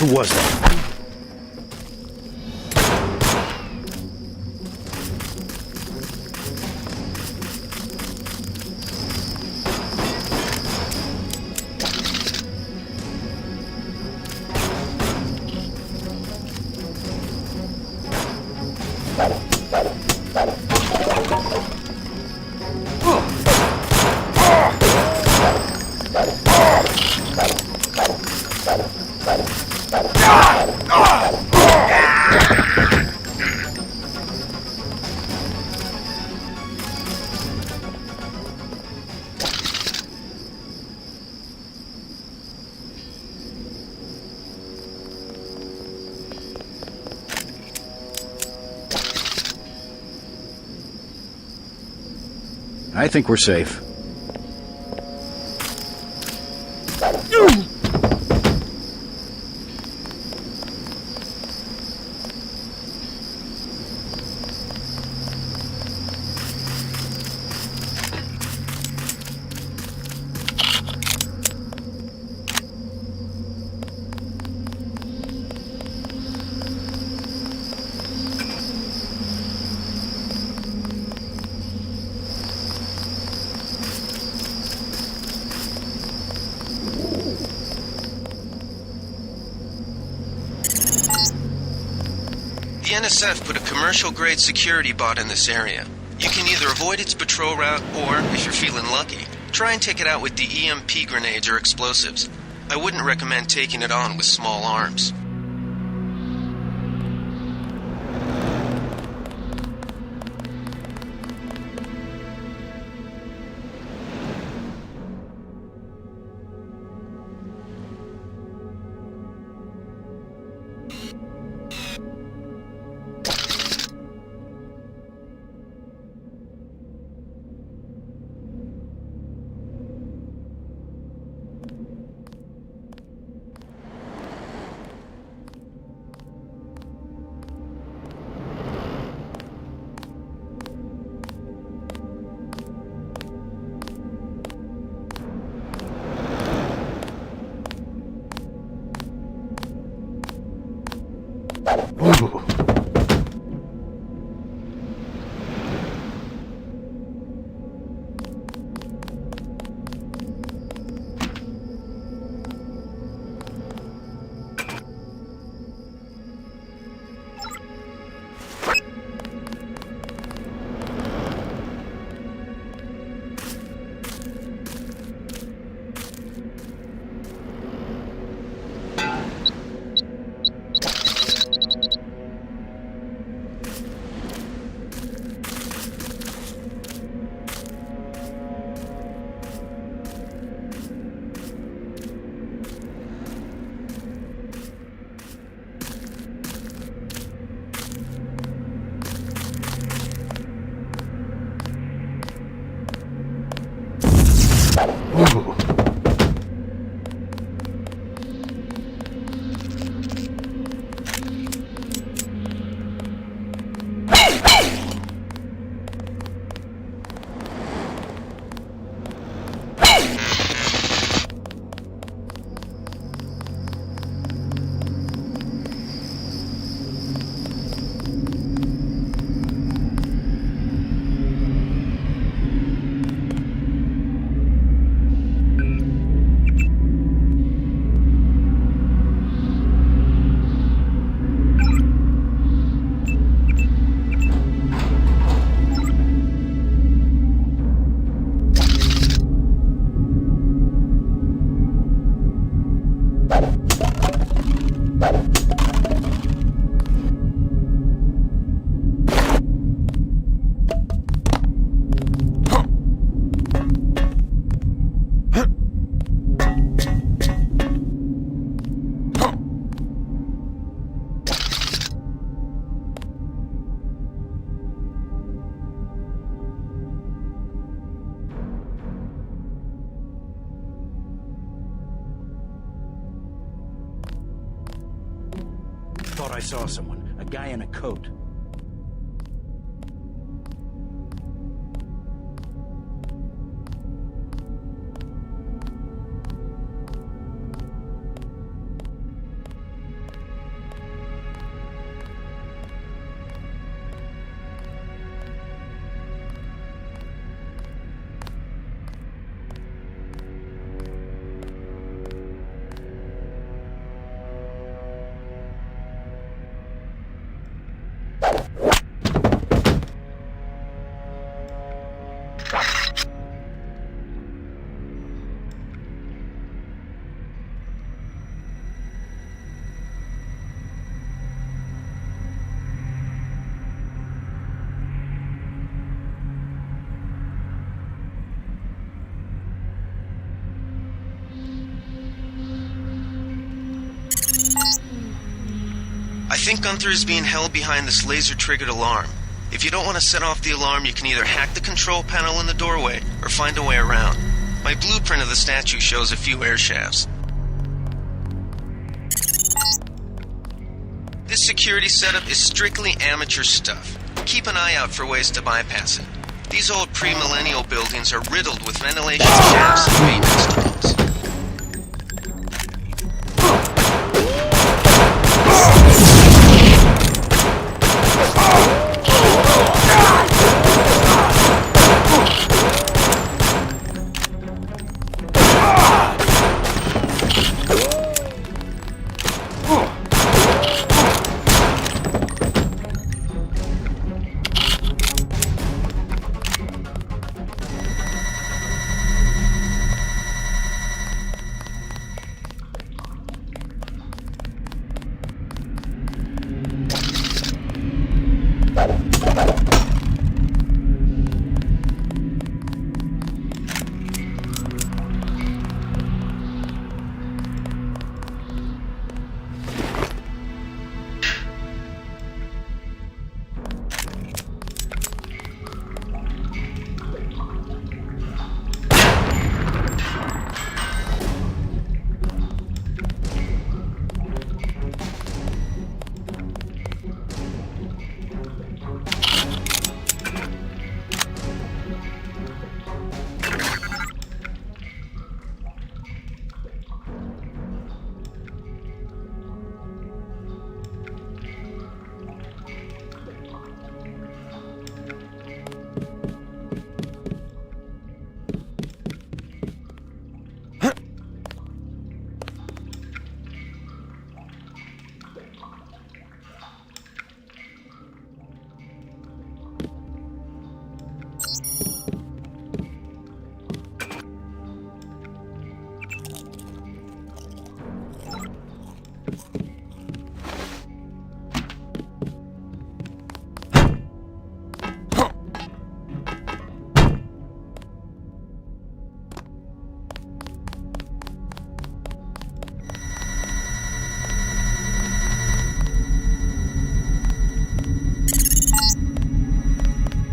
Who was that? I think we're safe. The NSF put a commercial-grade security bot in this area. You can either avoid its patrol route, or, if you're feeling lucky, try and take it out with the EMP grenades or explosives. I wouldn't recommend taking it on with small arms. Ooh. Ooh. Thought I saw someone. A guy in a coat. think Gunther is being held behind this laser-triggered alarm. If you don't want to set off the alarm, you can either hack the control panel in the doorway or find a way around. My blueprint of the statue shows a few air shafts. This security setup is strictly amateur stuff. Keep an eye out for ways to bypass it. These old pre-millennial buildings are riddled with ventilation shafts and maintenance tunnels.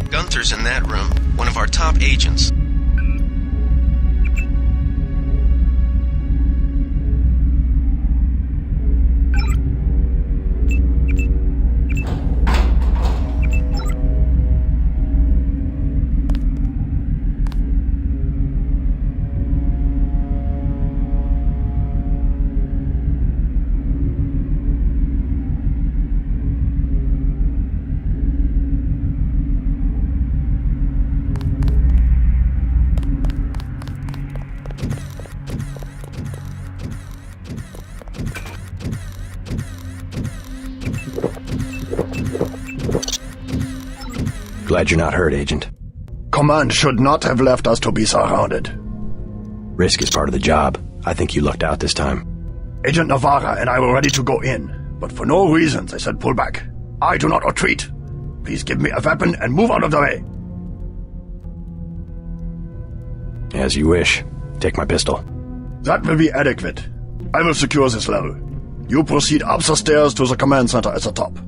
Gunther's in that room, one of our top agents. Glad you're not hurt, Agent. Command should not have left us to be surrounded. Risk is part of the job. I think you lucked out this time. Agent Navarra and I were ready to go in, but for no reason they said pull back. I do not retreat. Please give me a weapon and move out of the way. As you wish. Take my pistol. That will be adequate. I will secure this level. You proceed up the stairs to the command center at the top.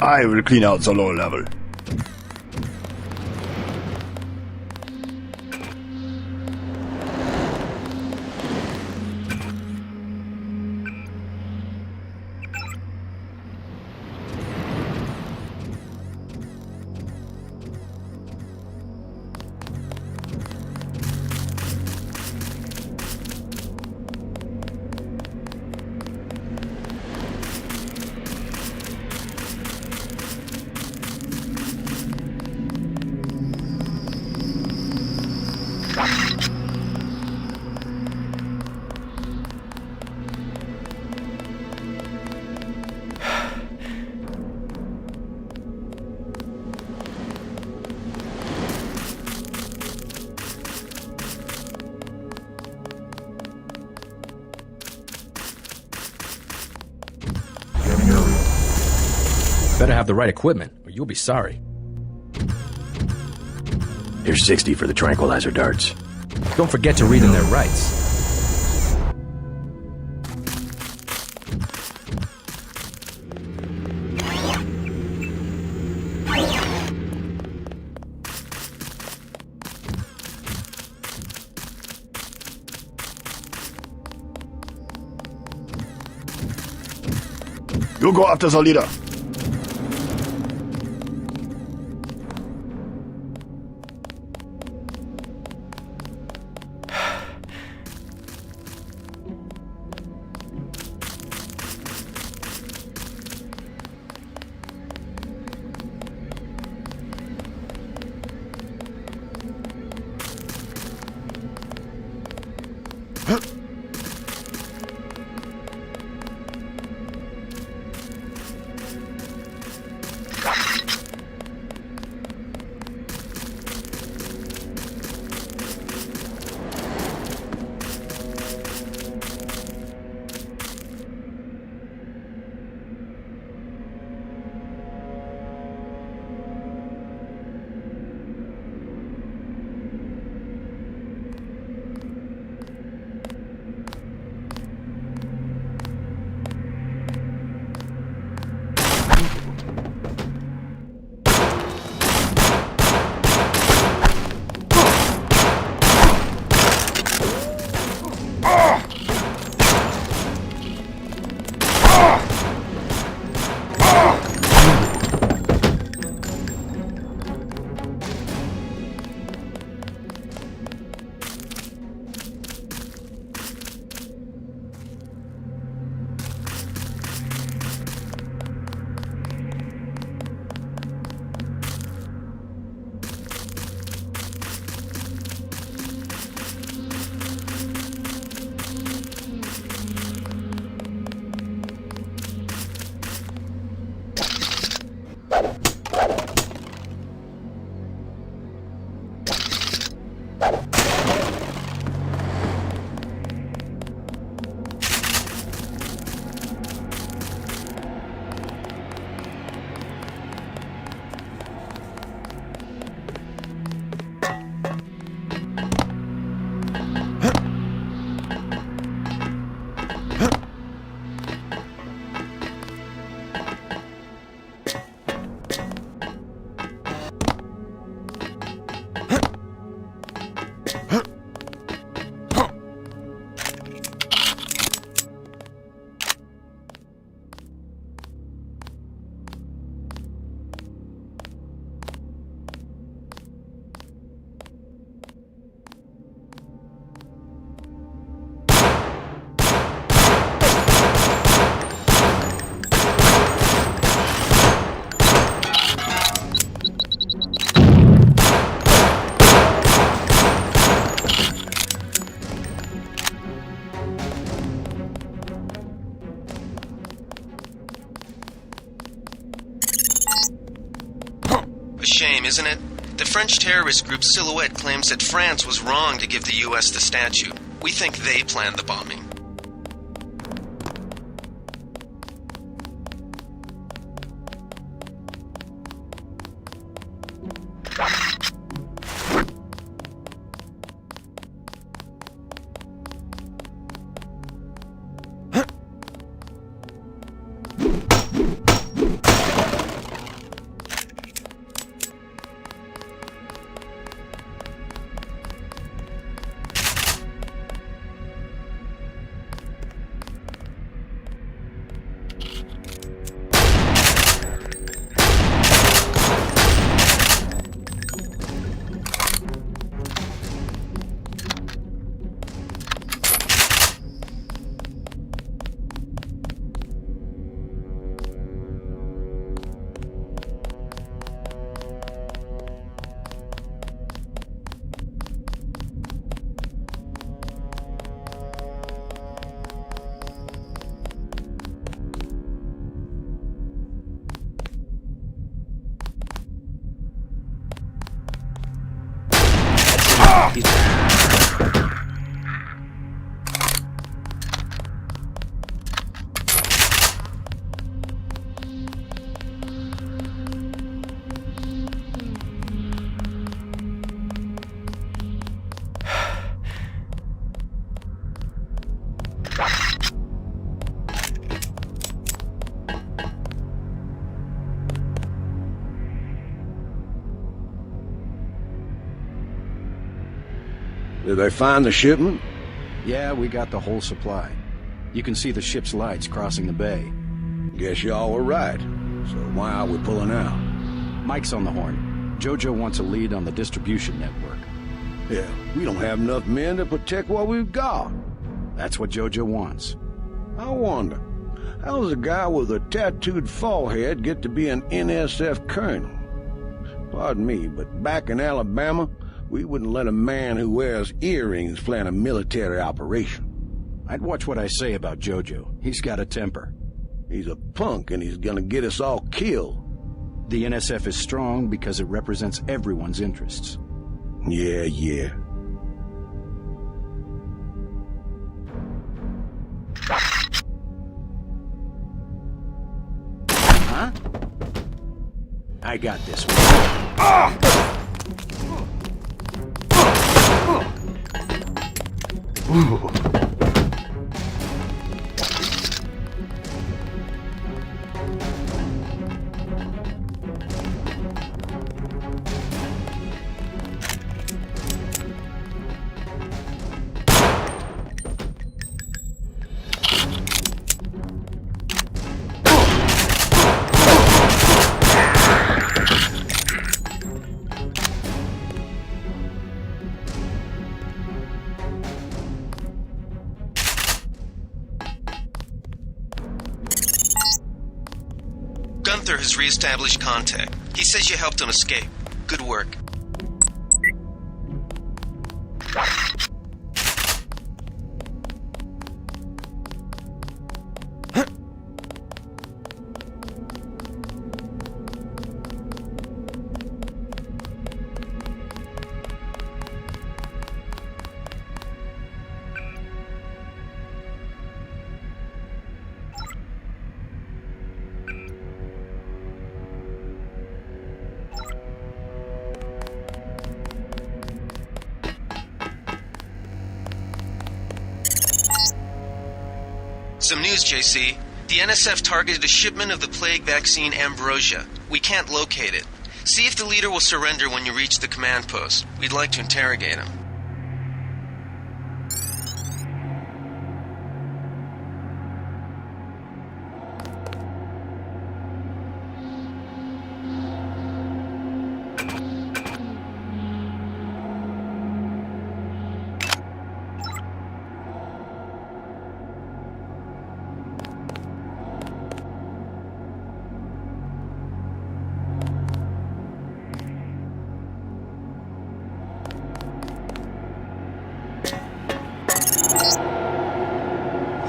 I will clean out the lower level. Better have the right equipment, or you'll be sorry. Here's 60 for the tranquilizer darts. Don't forget to read them their rights. You go after the leader. A shame, isn't it? The French terrorist group Silhouette claims that France was wrong to give the US the statue. We think they planned the bombing. Did they find the shipment? Yeah, we got the whole supply. You can see the ship's lights crossing the bay. Guess y'all were right. So why are we pulling out? Mike's on the horn. Jojo wants a lead on the distribution network. Yeah, we don't have enough men to protect what we've got. That's what Jojo wants. I wonder, how does a guy with a tattooed forehead get to be an NSF colonel? Pardon me, but back in Alabama, we wouldn't let a man who wears earrings plan a military operation. I'd watch what I say about Jojo. He's got a temper. He's a punk and he's gonna get us all killed. The NSF is strong because it represents everyone's interests. Yeah. Huh? I got this one. Gunther has re-established contact. He says you helped him escape. Good work. Some news, JC. The NSF targeted a shipment of the plague vaccine Ambrosia. We can't locate it. See if the leader will surrender when you reach the command post. We'd like to interrogate him.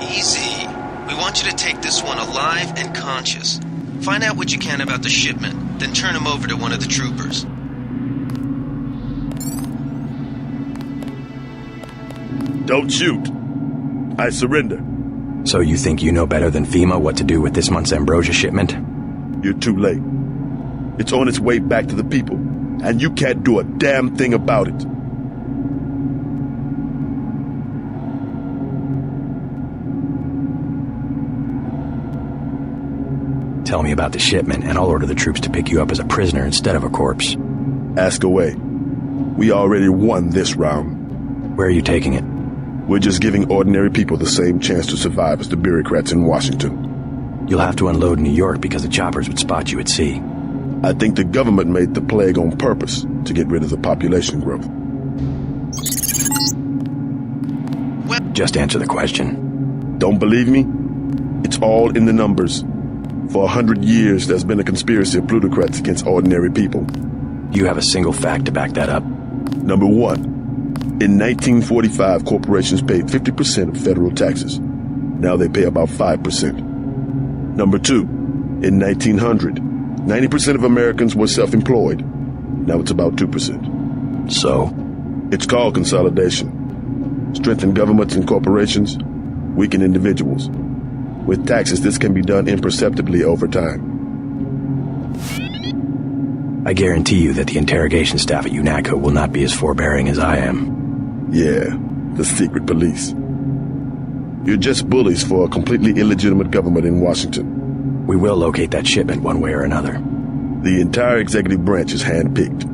Easy. We want you to take this one alive and conscious. Find out what you can about the shipment, then turn him over to one of the troopers. Don't shoot. I surrender. So you think you know better than FEMA what to do with this month's Ambrosia shipment? You're too late. It's on its way back to the people, and you can't do a damn thing about it. Tell me about the shipment, and I'll order the troops to pick you up as a prisoner instead of a corpse. Ask away. We already won this round. Where are you taking it? We're just giving ordinary people the same chance to survive as the bureaucrats in Washington. You'll have to unload in New York because the choppers would spot you at sea. I think the government made the plague on purpose to get rid of the population growth. Just answer the question. Don't believe me? It's all in the numbers. For 100 years, there's been a conspiracy of plutocrats against ordinary people. Do you have a single fact to back that up? Number one, in 1945, corporations paid 50% of federal taxes. Now they pay about 5%. Number two, in 1900, 90% of Americans were self-employed. Now it's about 2%. So? It's called consolidation. Strengthen governments and corporations, weaken individuals. With taxes, this can be done imperceptibly over time. I guarantee you that the interrogation staff at UNATCO will not be as forbearing as I am. Yeah, the secret police. You're just bullies for a completely illegitimate government in Washington. We will locate that shipment one way or another. The entire executive branch is handpicked.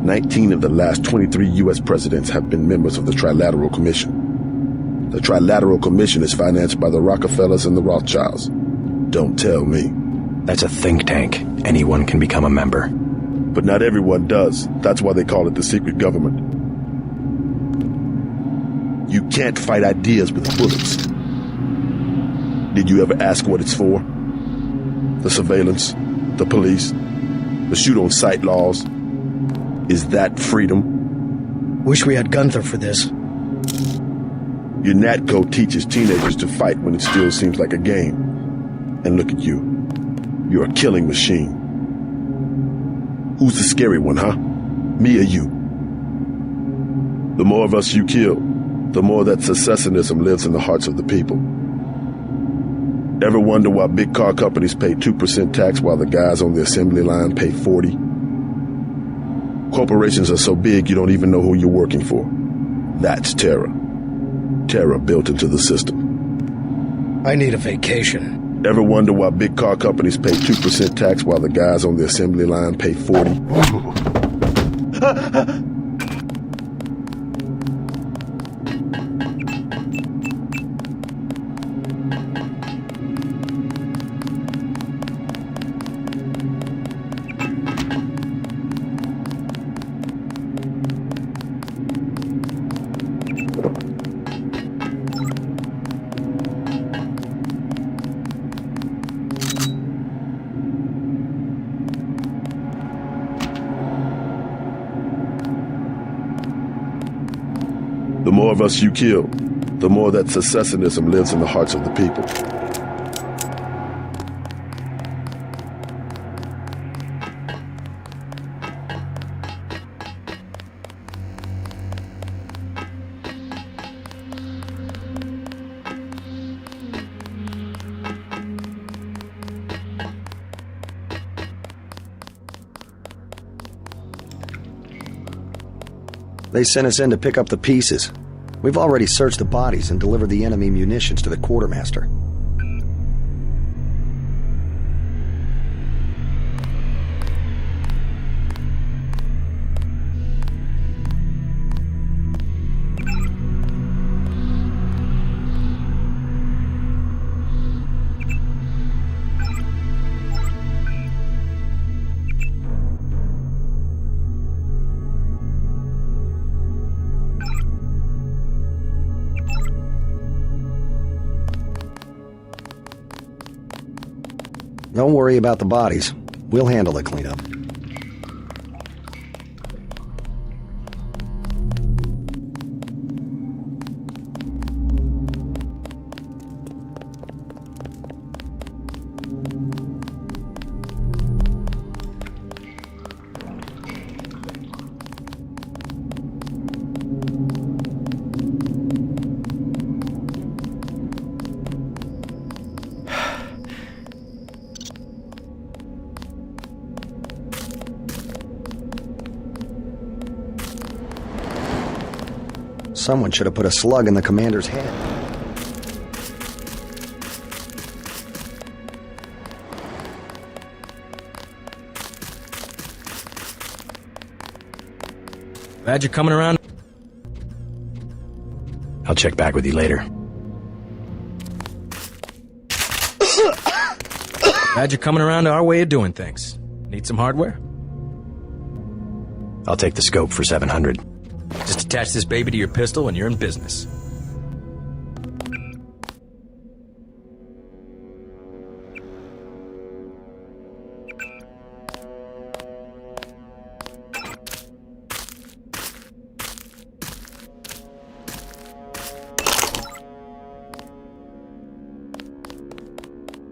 19 of the last 23 U.S. presidents have been members of the Trilateral Commission. The Trilateral Commission is financed by the Rockefellers and the Rothschilds. Don't tell me. That's a think tank. Anyone can become a member. But not everyone does. That's why they call it the secret government. You can't fight ideas with bullets. Did you ever ask what it's for? The surveillance, the police, the shoot-on-sight laws. Is that freedom? Wish we had Gunther for this. Your NATCO teaches teenagers to fight when it still seems like a game. And look at you. You're a killing machine. Who's the scary one, huh? Me or you? The more of us you kill, the more that secessionism lives in the hearts of the people. Ever wonder why big car companies pay 2% tax while the guys on the assembly line pay 40%? Corporations are so big you don't even know who you're working for. That's terror. Terror built into the system. I need a vacation. Ever wonder why big car companies pay 2% tax while the guys on the assembly line pay 40%? The more of us you kill, the more that secessionism lives in the hearts of the people. They sent us in to pick up the pieces. We've already searched the bodies and delivered the enemy munitions to the quartermaster. Don't worry about the bodies. We'll handle the cleanup. Someone should have put a slug in the commander's head. Glad you're coming around. I'll check back with you later. Glad you're coming around to our way of doing things. Need some hardware? I'll take the scope for 700. Just attach this baby to your pistol and you're in business.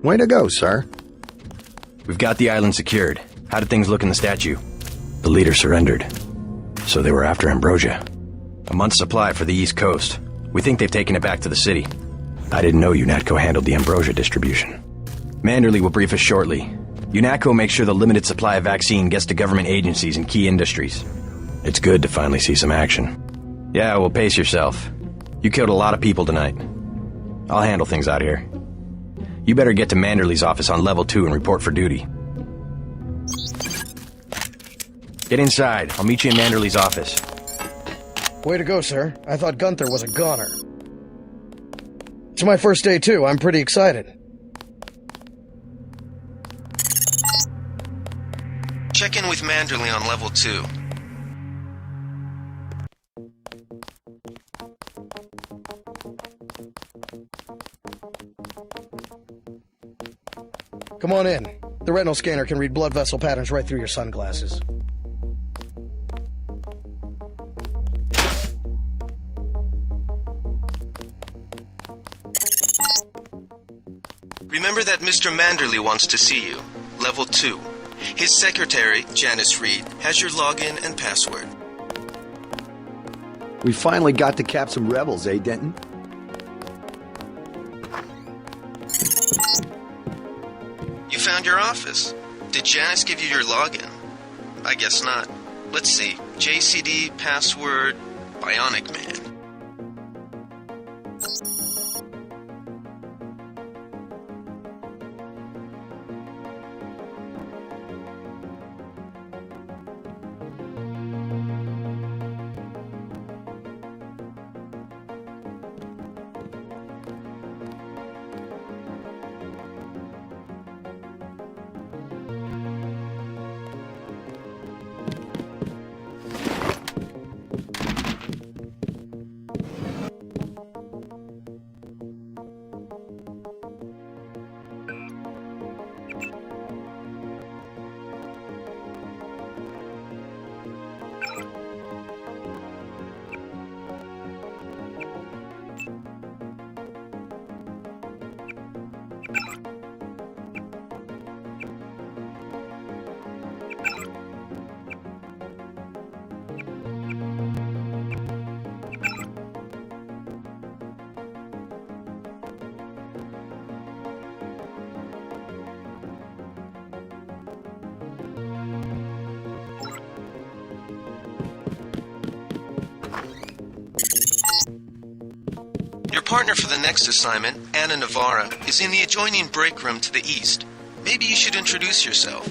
Way to go, sir. We've got the island secured. How did things look in the statue? The leader surrendered. So they were after Ambrosia. A month's supply for the East Coast. We think they've taken it back to the city. I didn't know UNATCO handled the Ambrosia distribution. Manderley will brief us shortly. UNATCO makes sure the limited supply of vaccine gets to government agencies and key industries. It's good to finally see some action. Yeah, well, pace yourself. You killed a lot of people tonight. I'll handle things out here. You better get to Manderley's office on level 2 and report for duty. Get inside. I'll meet you in Manderley's office. Way to go, sir. I thought Gunther was a goner. It's my first day, too. I'm pretty excited. Check in with Manderley on level 2. Come on in. The retinal scanner can read blood vessel patterns right through your sunglasses. Remember that Mr. Manderley wants to see you. Level 2. His secretary, Janice Reed, has your login and password. We finally got to cap some rebels, eh, Denton? You found your office. Did Janice give you your login? I guess not. Let's see. JCD, password, Bionic Man. Your partner for the next assignment, Anna Navarra, is in the adjoining break room to the east. Maybe you should introduce yourself.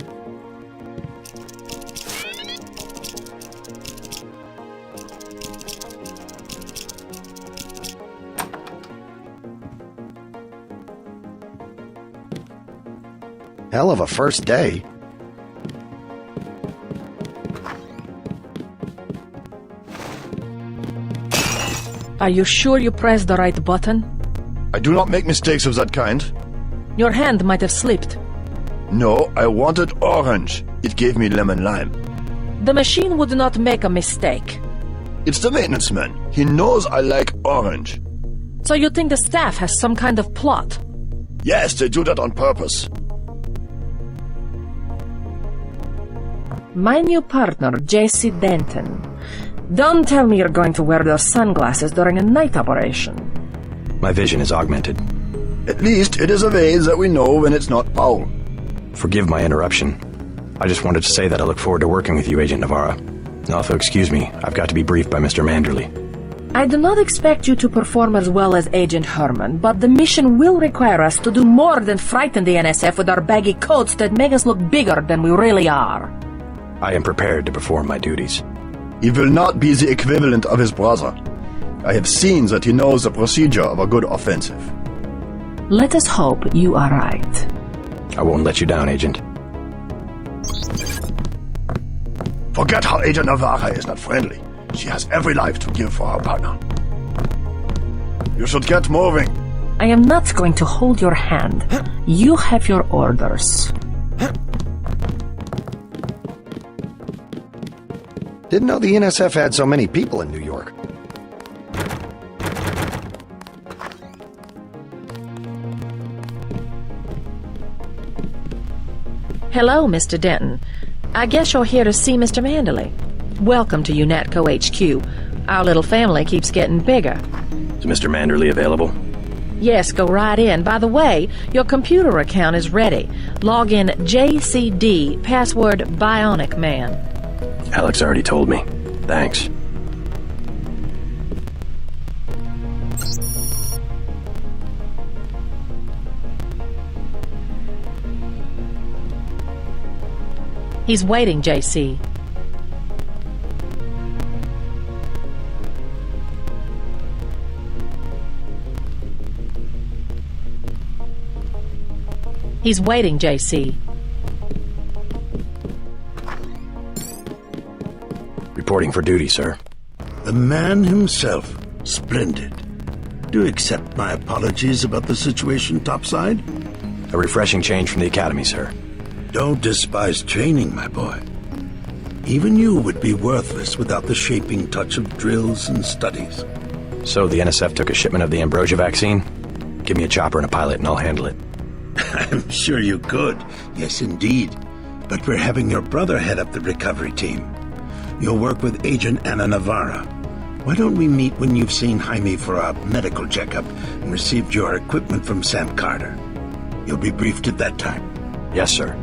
Hell of a first day. Are you sure you pressed the right button? I do not make mistakes of that kind. Your hand might have slipped. No, I wanted orange. It gave me lemon lime. The machine would not make a mistake. It's the maintenance man. He knows I like orange. So you think the staff has some kind of plot? Yes, they do that on purpose. My new partner, J.C. Denton. Don't tell me you're going to wear those sunglasses during a night operation. My vision is augmented. At least it is a way that we know when it's not foul. Forgive my interruption. I just wanted to say that I look forward to working with you, Agent Navarra. Also, excuse me, I've got to be briefed by Mr. Manderley. I do not expect you to perform as well as Agent Herman, but the mission will require us to do more than frighten the NSF with our baggy coats that make us look bigger than we really are. I am prepared to perform my duties. He will not be the equivalent of his brother. I have seen that he knows the procedure of a good offensive. Let us hope you are right. I won't let you down, Agent. Forget how Agent Navarra is not friendly. She has every life to give for her partner. You should get moving. I am not going to hold your hand. You have your orders. Didn't know the NSF had so many people in New York. Hello, Mr. Denton. I guess you're here to see Mr. Manderley. Welcome to UNATCO HQ. Our little family keeps getting bigger. Is Mr. Manderley available? Yes, go right in. By the way, your computer account is ready. Log in JCD, password Bionic Man. Alex already told me. Thanks. He's waiting, JC. He's waiting, JC. Reporting for duty, sir. The man himself. Splendid. Do accept my apologies about the situation topside? A refreshing change from the academy, sir. Don't despise training, my boy. Even you would be worthless without the shaping touch of drills and studies. So the NSF took a shipment of the ambrosia vaccine? Give me a chopper and a pilot and I'll handle it. I'm sure you could. Yes, indeed. But we're having your brother head up the recovery team. You'll work with Agent Ana Navarra. Why don't we meet when you've seen Jaime for a medical checkup and received your equipment from Sam Carter? You'll be briefed at that time. Yes, sir.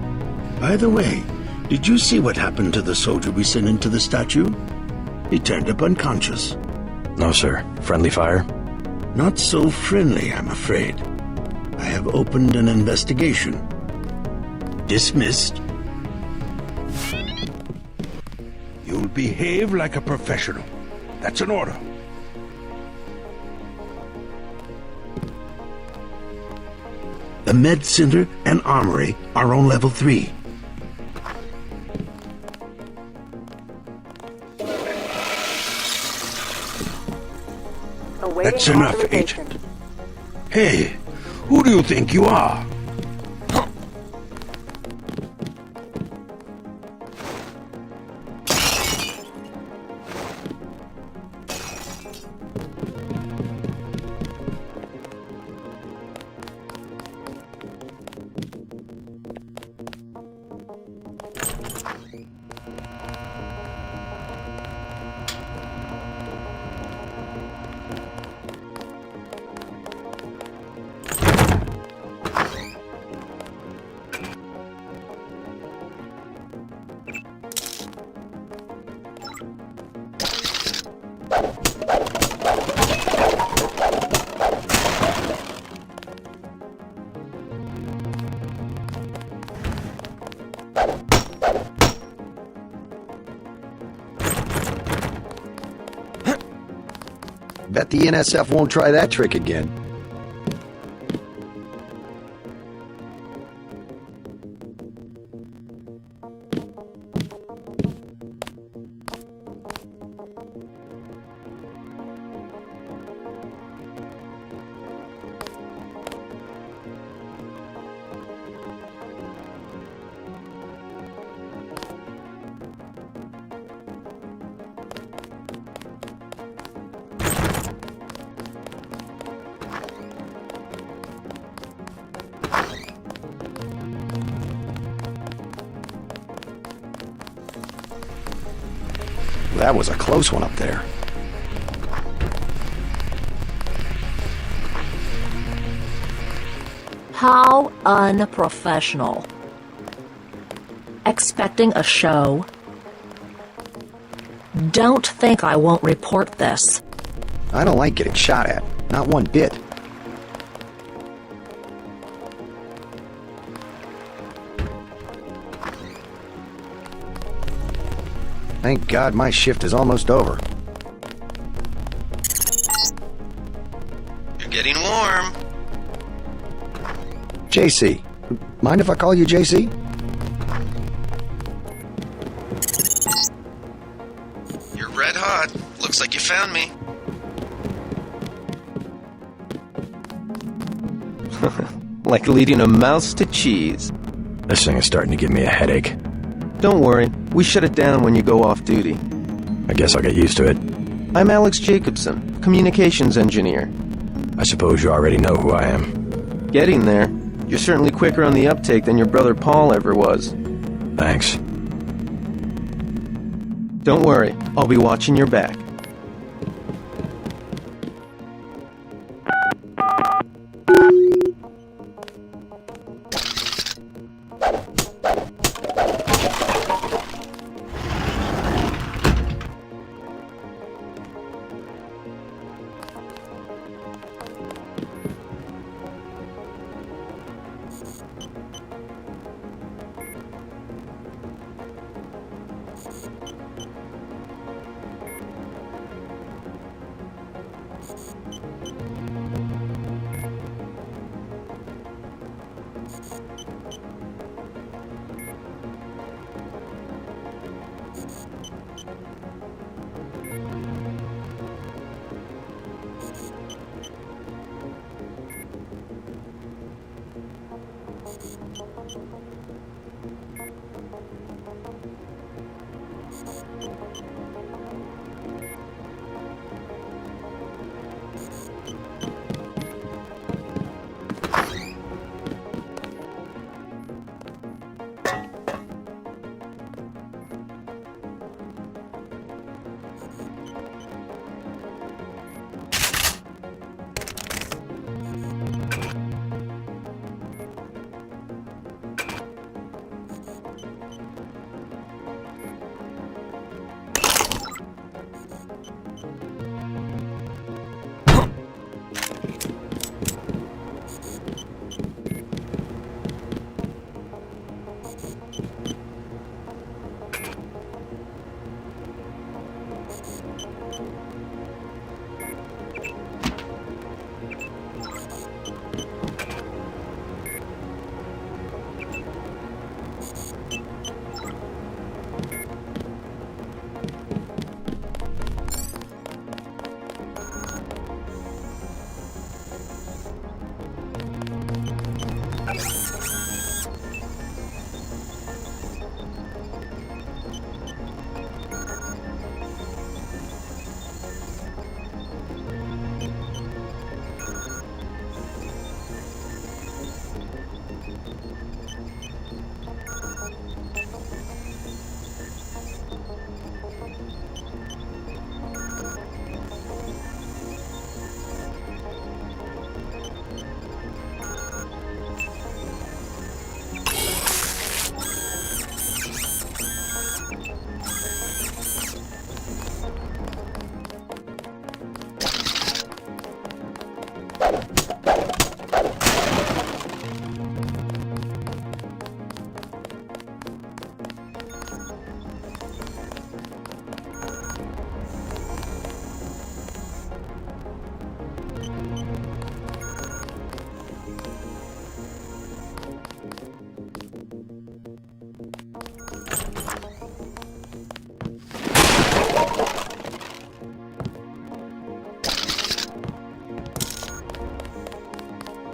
By the way, did you see what happened to the soldier we sent into the statue? He turned up unconscious. No, sir. Friendly fire? Not so friendly, I'm afraid. I have opened an investigation. Dismissed. You'll behave like a professional. That's an order. The Med Center and Armory are on level 3. That's enough, Agent. Hey, who do you think you are? Bet the NSF won't try that trick again. That was a close one up there. How unprofessional. Expecting a show? Don't think I won't report this. I don't like getting shot at. Not one bit. Thank God my shift is almost over. You're getting warm. JC. Mind if I call you JC? You're red hot. Looks like you found me. Like leading a mouse to cheese. This thing is starting to give me a headache. Don't worry, we shut it down when you go off duty. I guess I'll get used to it. I'm Alex Jacobson, communications engineer. I suppose you already know who I am. Getting there. You're certainly quicker on the uptake than your brother Paul ever was. Thanks. Don't worry, I'll be watching your back.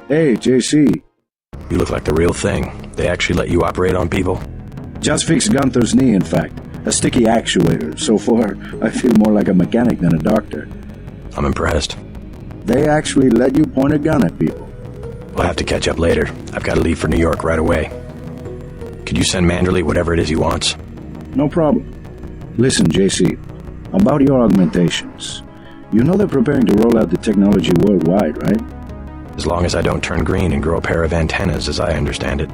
Hey, JC. You look like the real thing. They actually let you operate on people? Just fixed Gunther's knee, in fact. A sticky actuator. So far, I feel more like a mechanic than a doctor. I'm impressed. They actually let you point a gun at people. We'll have to catch up later. I've got to leave for New York right away. Could you send Manderley whatever it is he wants? No problem. Listen, JC, about your augmentations. You know they're preparing to roll out the technology worldwide, right? As long as I don't turn green and grow a pair of antennas, as I understand it.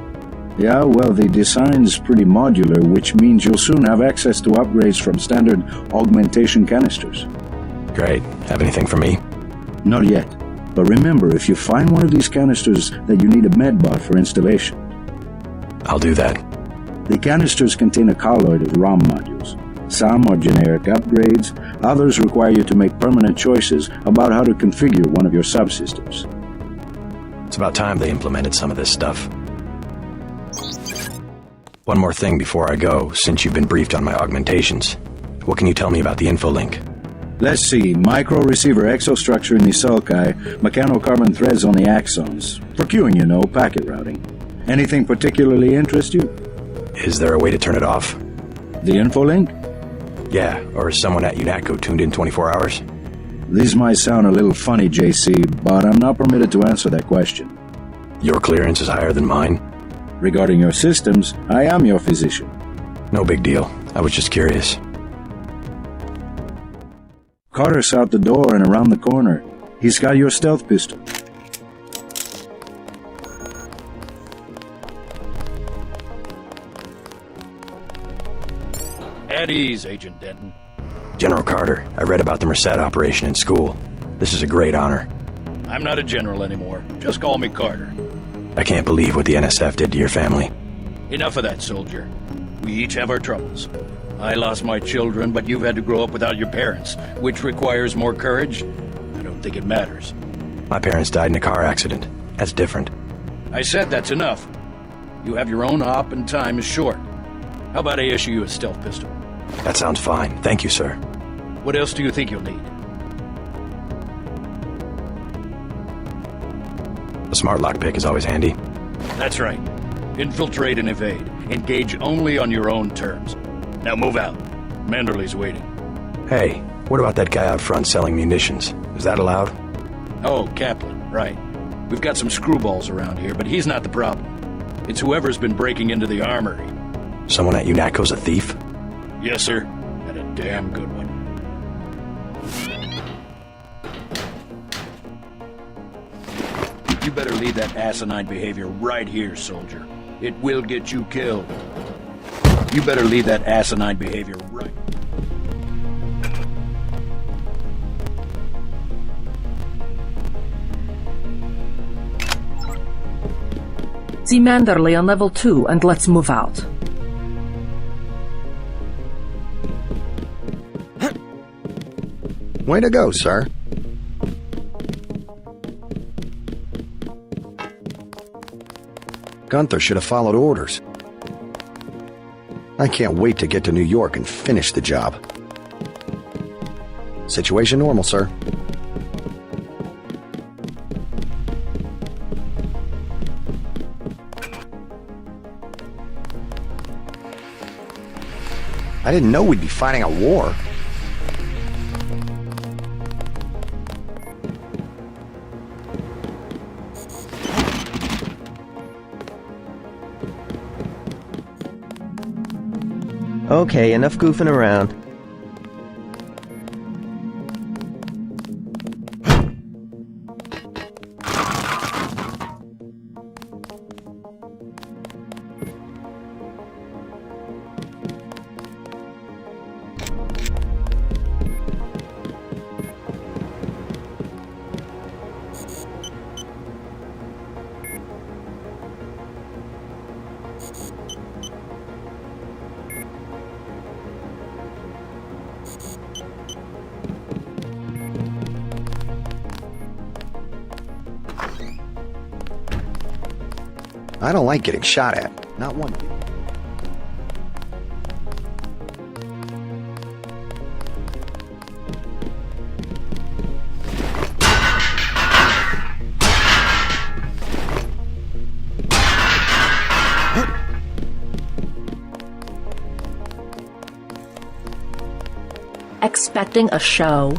Yeah, well, the design's pretty modular, which means you'll soon have access to upgrades from standard augmentation canisters. Great. Have anything for me? Not yet. But remember, if you find one of these canisters that you need a medbot for installation. I'll do that. The canisters contain a colloid of ROM modules. Some are generic upgrades, others require you to make permanent choices about how to configure one of your subsystems. It's about time they implemented some of this stuff. One more thing before I go, since you've been briefed on my augmentations. What can you tell me about the infolink? Let's see, micro-receiver exostructure in the sulci, mechanocarbon threads on the axons. For queuing, you know, packet routing. Anything particularly interest you? Is there a way to turn it off? The infolink? Yeah, or is someone at UNATCO tuned in 24 hours? This might sound a little funny, JC, but I'm not permitted to answer that question. Your clearance is higher than mine? Regarding your systems, I am your physician. No big deal. I was just curious. Carter's out the door and around the corner. He's got your stealth pistol. At ease, Agent Denton. General Carter, I read about the Merced operation in school. This is a great honor. I'm not a general anymore. Just call me Carter. I can't believe what the NSF did to your family. Enough of that, soldier. We each have our troubles. I lost my children, but you've had to grow up without your parents, which requires more courage. I don't think it matters. My parents died in a car accident. That's different. I said that's enough. You have your own op and time is short. How about I issue you a stealth pistol? That sounds fine. Thank you, sir. What else do you think you'll need? A smart lockpick is always handy. That's right. Infiltrate and evade. Engage only on your own terms. Now move out. Manderley's waiting. Hey, what about that guy out front selling munitions? Is that allowed? Oh, Kaplan, right. We've got some screwballs around here, but he's not the problem. It's whoever's been breaking into the armory. Someone at UNATCO's a thief? Yes, sir. And a damn good one. You better leave that asinine behavior right here, soldier. It will get you killed. You better leave that asinine behavior right. See Manderley on level 2 and let's move out. Way to go, sir. Gunther should have followed orders. I can't wait to get to New York and finish the job. Situation normal, sir. I didn't know we'd be fighting a war. Okay, enough goofing around. I don't like getting shot at. Not one bit. expecting a show?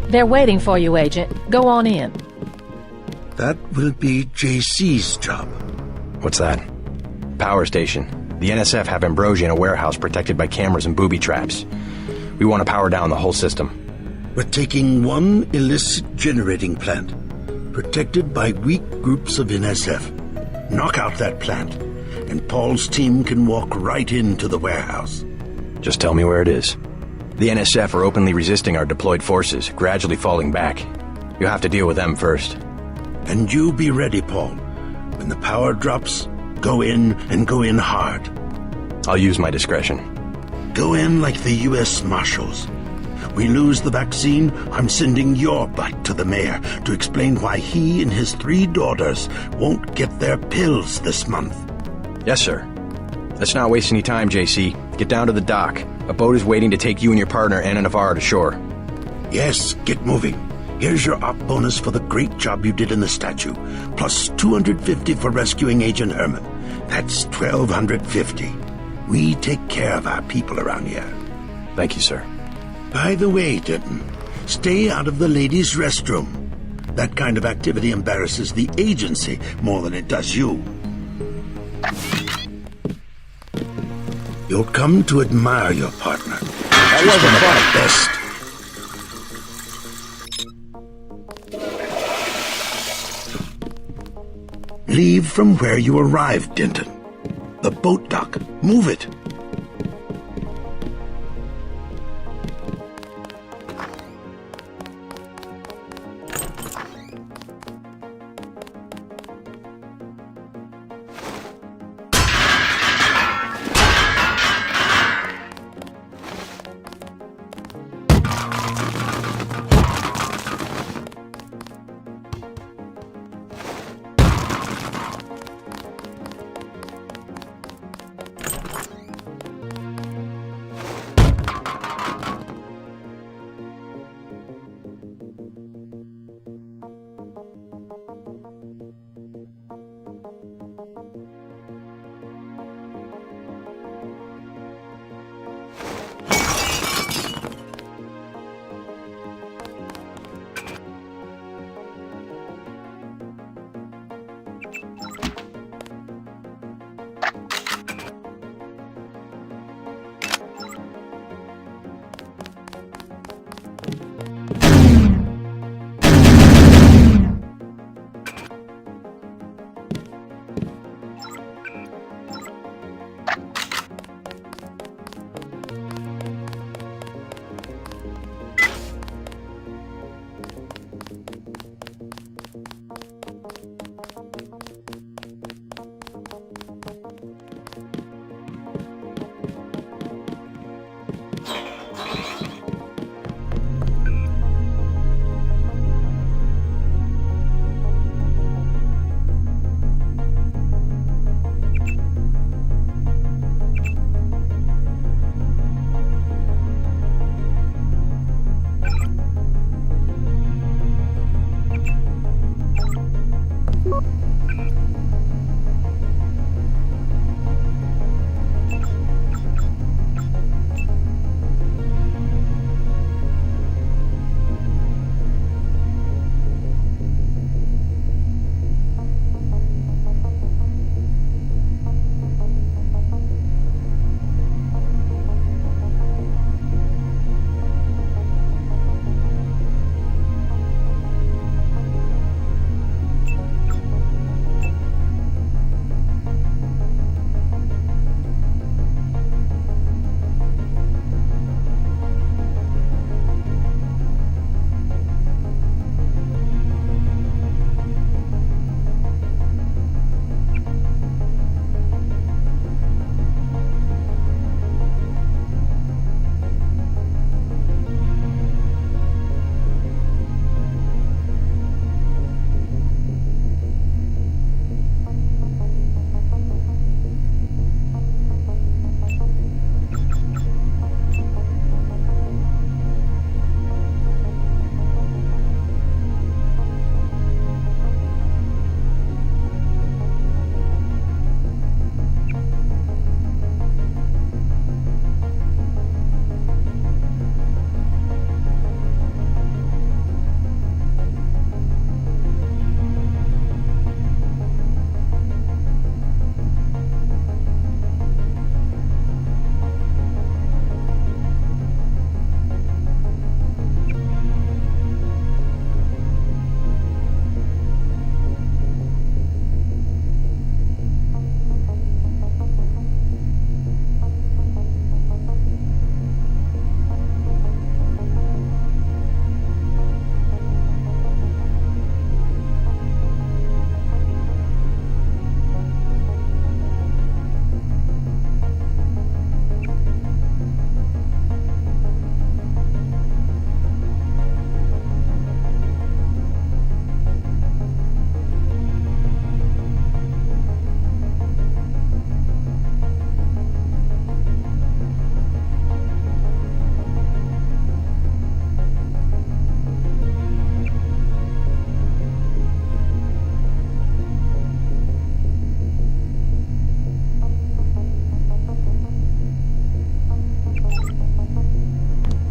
They're waiting for you, Agent. Go on in. That will be JC's job. What's that? Power station. The NSF have Ambrosia in a warehouse protected by cameras and booby traps. We want to power down the whole system. We're taking one illicit generating plant, protected by weak groups of NSF. Knock out that plant, and Paul's team can walk right into the warehouse. Just tell me where it is. The NSF are openly resisting our deployed forces, gradually falling back. You'll have to deal with them first. And you be ready, Paul. When the power drops, go in and go in hard. I'll use my discretion. Go in like the U.S. Marshals. We lose the vaccine, I'm sending your butt to the mayor to explain why he and his 3 daughters won't get their pills this month. Yes, sir. Let's not waste any time, JC. Get down to the dock. A boat is waiting to take you and your partner, Anna Navarro, to shore. Yes, get moving. Here's your op bonus for the great job you did in the statue, plus 250 for rescuing Agent Herman. That's 1,250. We take care of our people around here. Thank you, sir. By the way, Denton, stay out of the ladies' restroom. That kind of activity embarrasses the agency more than it does you. You'll come to admire your partner. That wasn't fun. Best. Leave from where you arrived, Denton. The boat dock. Move it.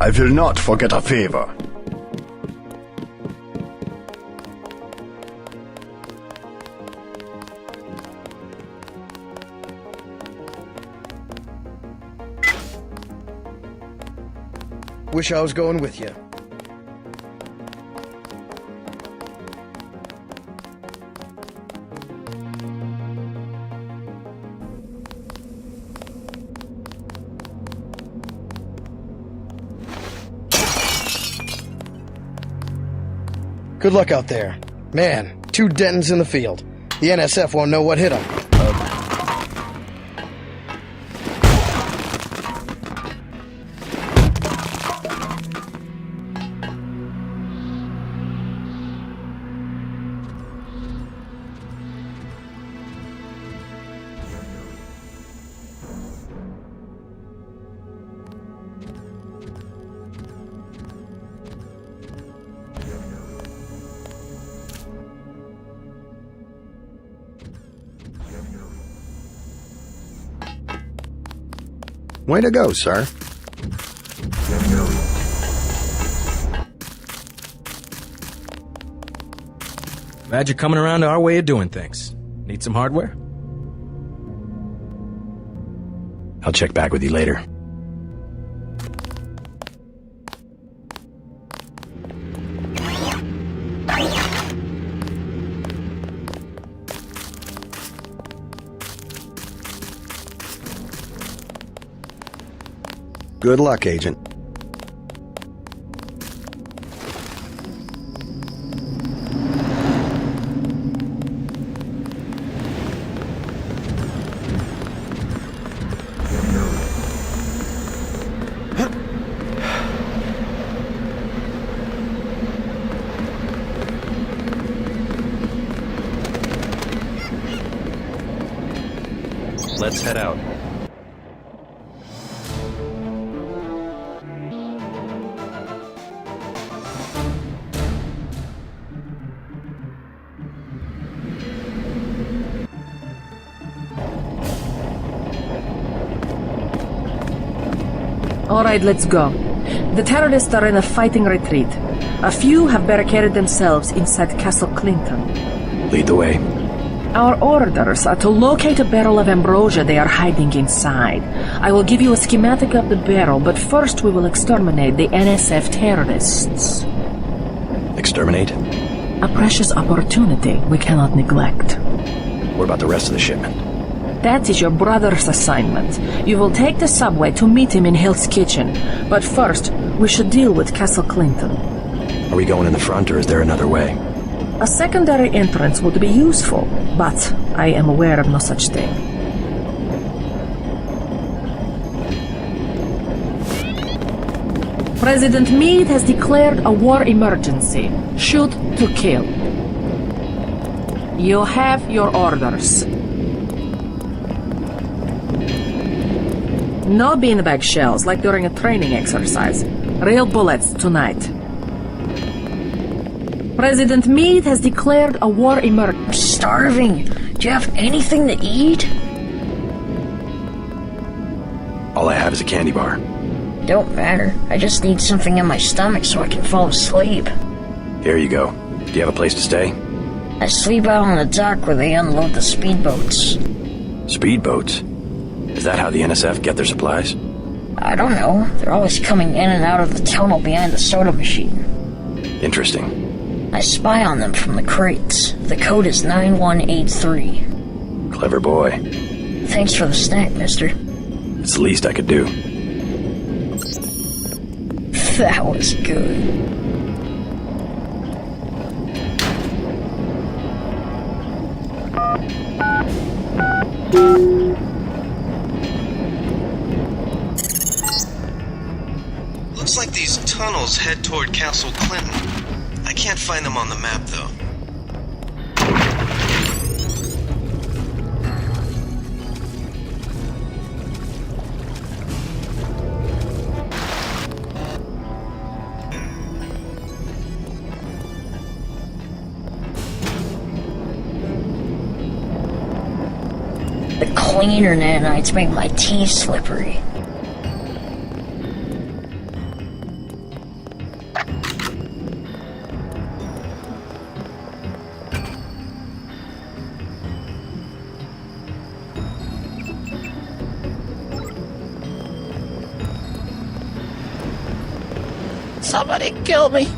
I will not forget a favor. Wish I was going with you. Good luck out there. Man, 2 Dentons in the field. The NSF won't know what hit them. Way to go, sir. Glad you're coming around to our way of doing things. Need some hardware? I'll check back with you later. Good luck, Agent. Let's head out. All right, let's go. The terrorists are in a fighting retreat. A few have barricaded themselves inside Castle Clinton. Lead the way. Our orders are to locate a barrel of ambrosia they are hiding inside. I will give you a schematic of the barrel, but first we will exterminate the NSF terrorists. Exterminate? A precious opportunity we cannot neglect. What about the rest of the shipment? That is your brother's assignment. You will take the subway to meet him in Hill's Kitchen. But first, we should deal with Castle Clinton. Are we going in the front, or is there another way? A secondary entrance would be useful, but I am aware of no such thing. President Meade has declared a war emergency. Shoot to kill. You have your orders. No beanbag shells like during a training exercise. Real bullets tonight. President Meade has declared a war emergency. I'm starving. Do you have anything to eat? All I have is a candy bar. Don't matter. I just need something in my stomach so I can fall asleep. Here you go. Do you have a place to stay? I sleep out on the dock where they unload the speedboats. Speedboats? Is that how the NSF get their supplies? I don't know. They're always coming in and out of the tunnel behind the soda machine. Interesting. I spy on them from the crates. The code is 9183. Clever boy. Thanks for the snack, mister. It's the least I could do. That was good. Looks like these tunnels head toward Castle Clinton. I can't find them on the map, though. The cleaner nanites make my teeth slippery. Somebody kill me.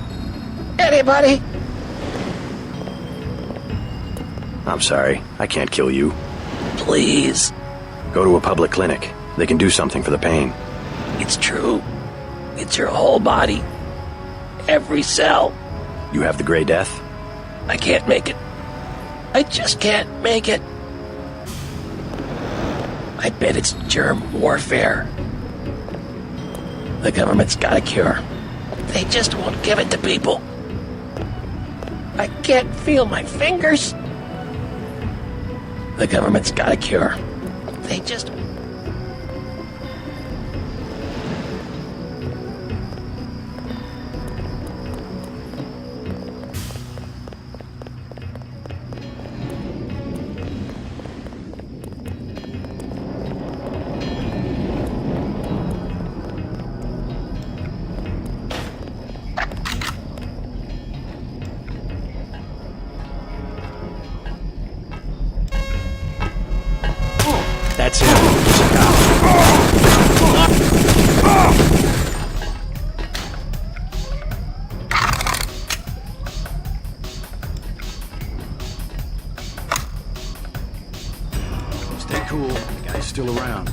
Anybody? I'm sorry. I can't kill you. Please. Go to a public clinic. They can do something for the pain. It's true. It's your whole body. Every cell. You have the Gray Death? I can't make it. I just can't make it. I bet it's germ warfare. The government's got a cure. They just won't give it to people. I can't feel my fingers. The government's got a cure. They just... That's it. Stay cool. The guy's still around.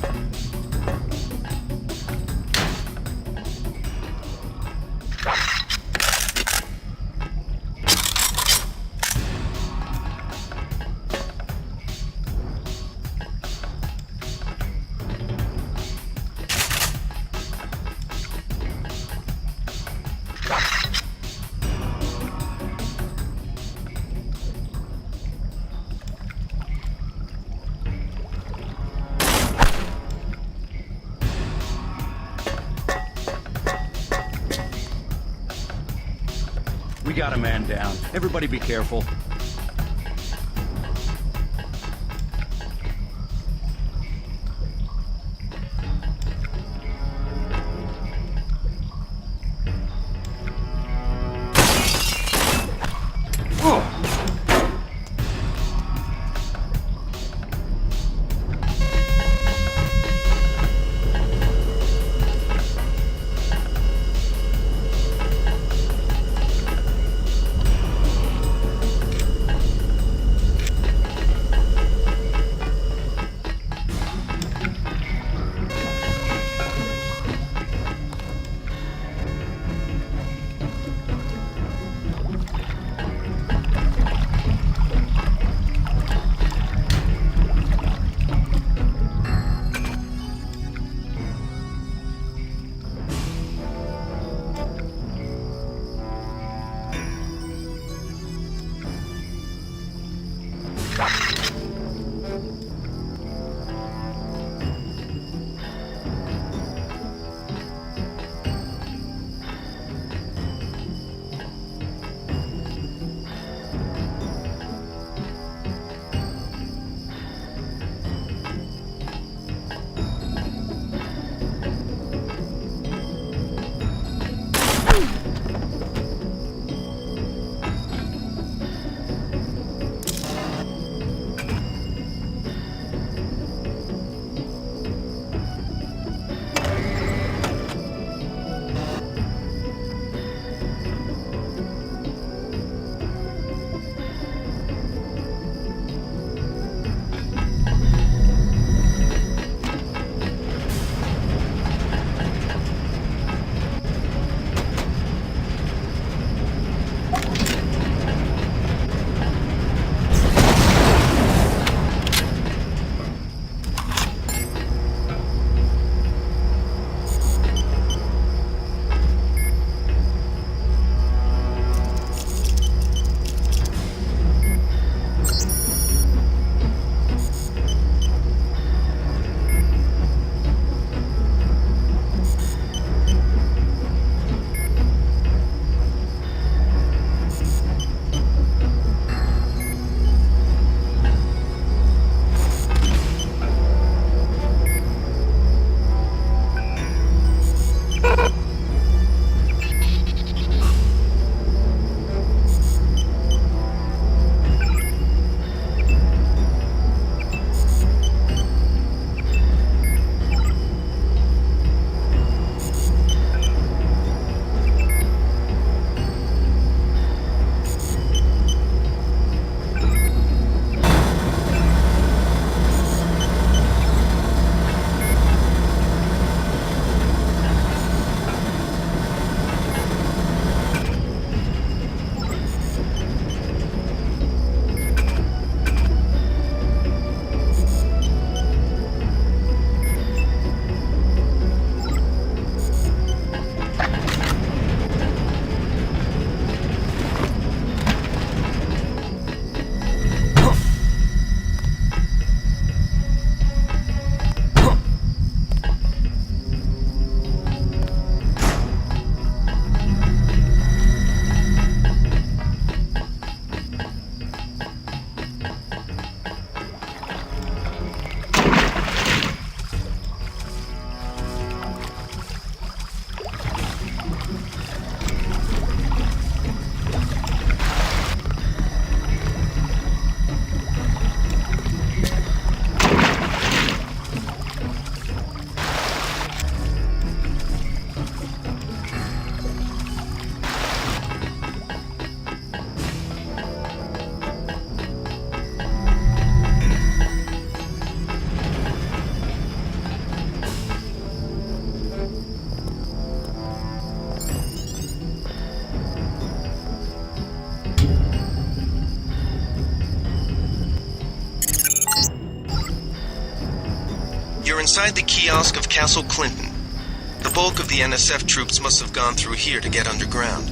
We got a man down. Everybody be careful. We're inside the kiosk of Castle Clinton. The bulk of the NSF troops must have gone through here to get underground.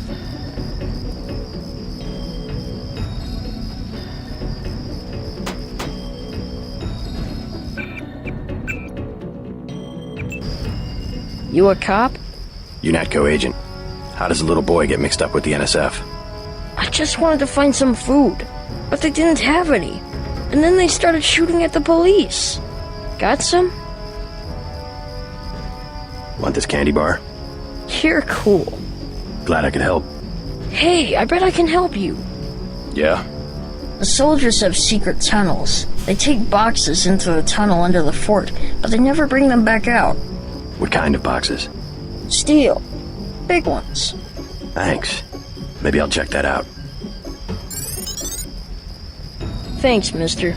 You a cop? UNATCO agent. How does a little boy get mixed up with the NSF? I just wanted to find some food, but they didn't have any. And then they started shooting at the police. Got some? Want this candy bar? You're cool. Glad I could help. Hey, I bet I can help you. Yeah? The soldiers have secret tunnels. They take boxes into the tunnel under the fort, but they never bring them back out. What kind of boxes? Steel. Big ones. Thanks. Maybe I'll check that out. Thanks, mister.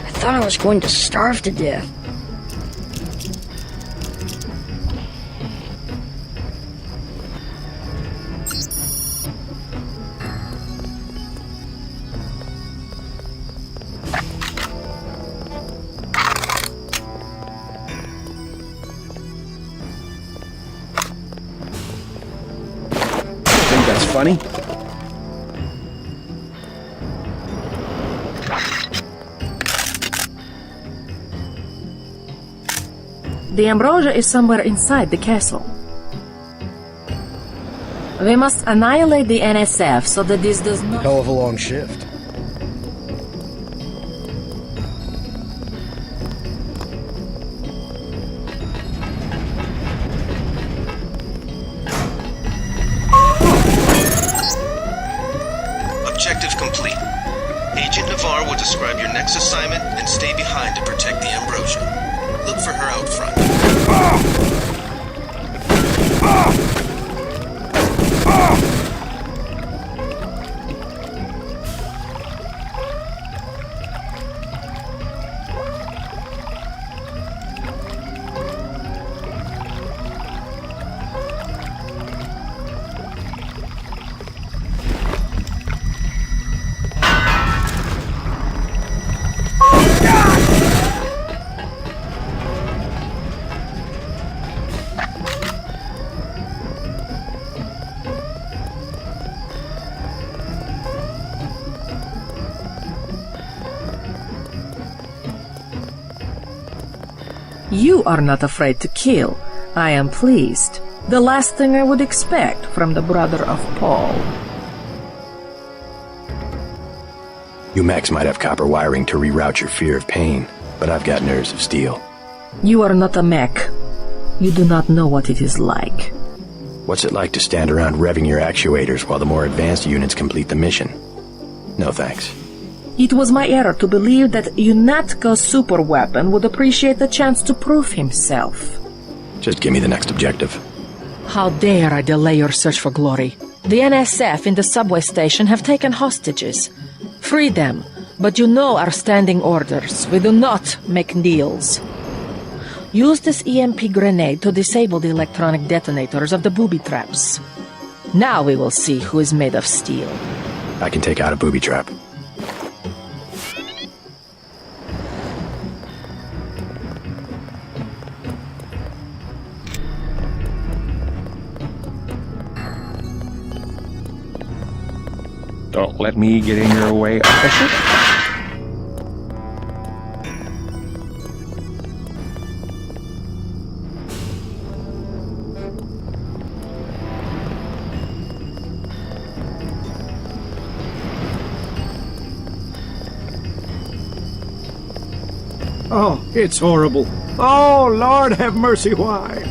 I thought I was going to starve to death. Think that's funny? The ambrosia is somewhere inside the castle. We must annihilate the NSF so that this does not... Hell of a long shift. Objective complete. Agent Navarre will describe your next assignment and stay behind to protect the ambrosia. Look for her out front. You are not afraid to kill. I am pleased. The last thing I would expect from the brother of Paul. You mechs might have copper wiring to reroute your fear of pain, but I've got nerves of steel. You are not a mech. You do not know what it is like. What's it like to stand around revving your actuators while the more advanced units complete the mission? No thanks. It was my error to believe that UNATCO's superweapon would appreciate the chance to prove himself. Just give me the next objective. How dare I delay your search for glory? The NSF in the subway station have taken hostages. Free them, but you know our standing orders. We do not make deals. Use this EMP grenade to disable the electronic detonators of the booby traps. Now we will see who is made of steel. I can take out a booby trap. Don't let me get in your way, officer. Oh, it's horrible. Oh, Lord have mercy, why?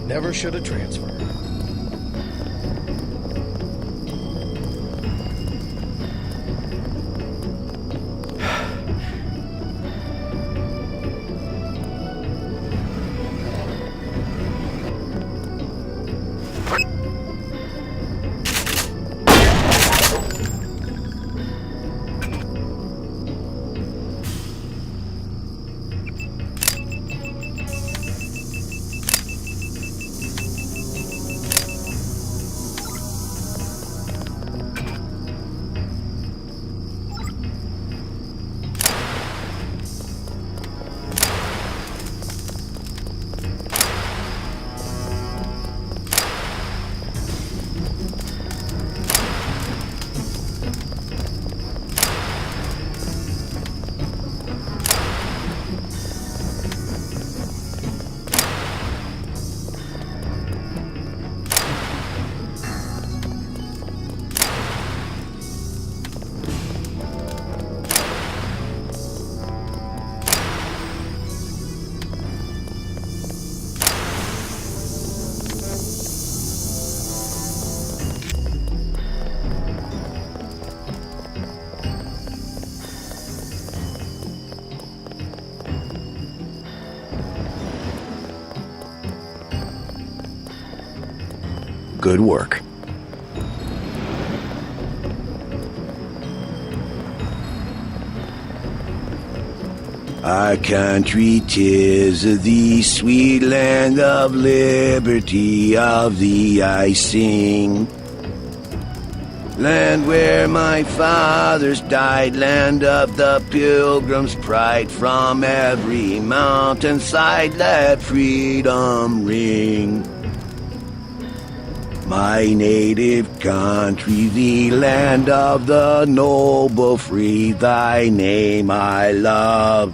Never should have transferred. Good work. Our country 'tis the sweet land of liberty, of thee I sing. Land where my fathers died, land of the pilgrim's pride, from every mountainside let freedom ring. My native country, the land of the noble free, thy name I love.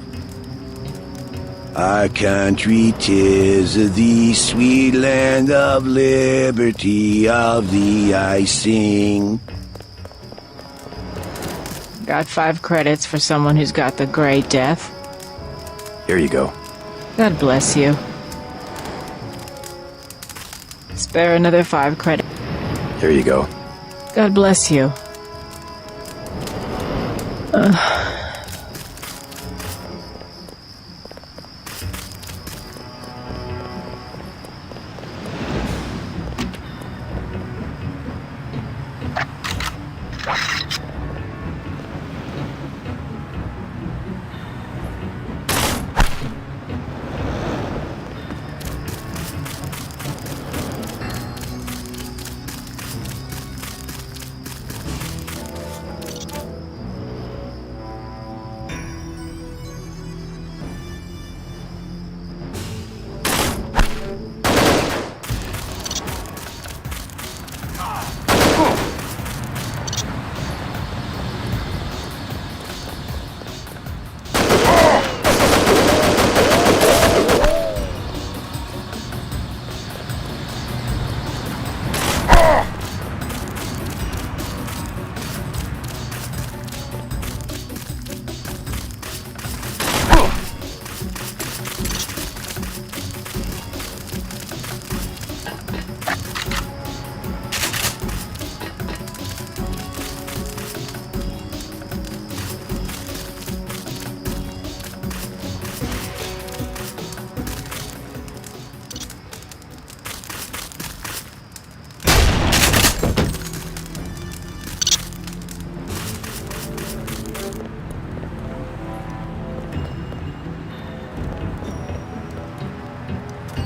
Our country 'tis the sweet land of liberty, of thee I sing. Got 5 credits for someone who's got the Gray Death. Here you go. God bless you. Spare another 5 credits. Here you go. God bless you.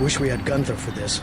Wish we had Gunther for this.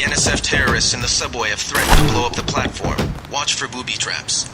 The NSF terrorists in the subway have threatened to blow up the platform. Watch for booby traps.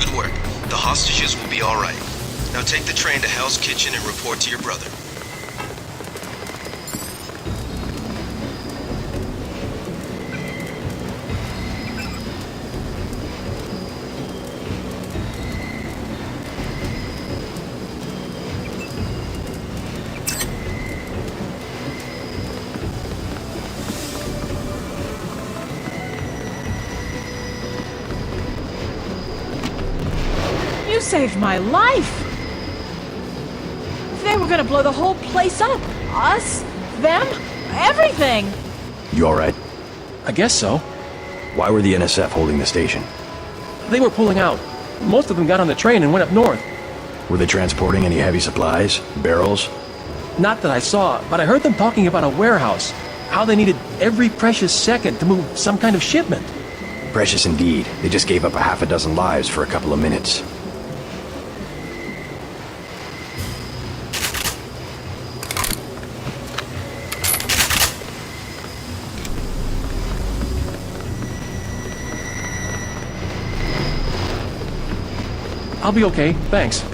Good work. The hostages will be all right. Now take the train to Hell's Kitchen and report to your brother. You saved my life! They were gonna blow the whole place up. Us, them, everything! You alright? I guess so. Why were the NSF holding the station? They were pulling out. Most of them got on the train and went up north. Were they transporting any heavy supplies? Barrels? Not that I saw, but I heard them talking about a warehouse. How they needed every precious second to move some kind of shipment. Precious indeed. They just gave up a half a dozen lives for a couple of minutes. I'll be okay, thanks.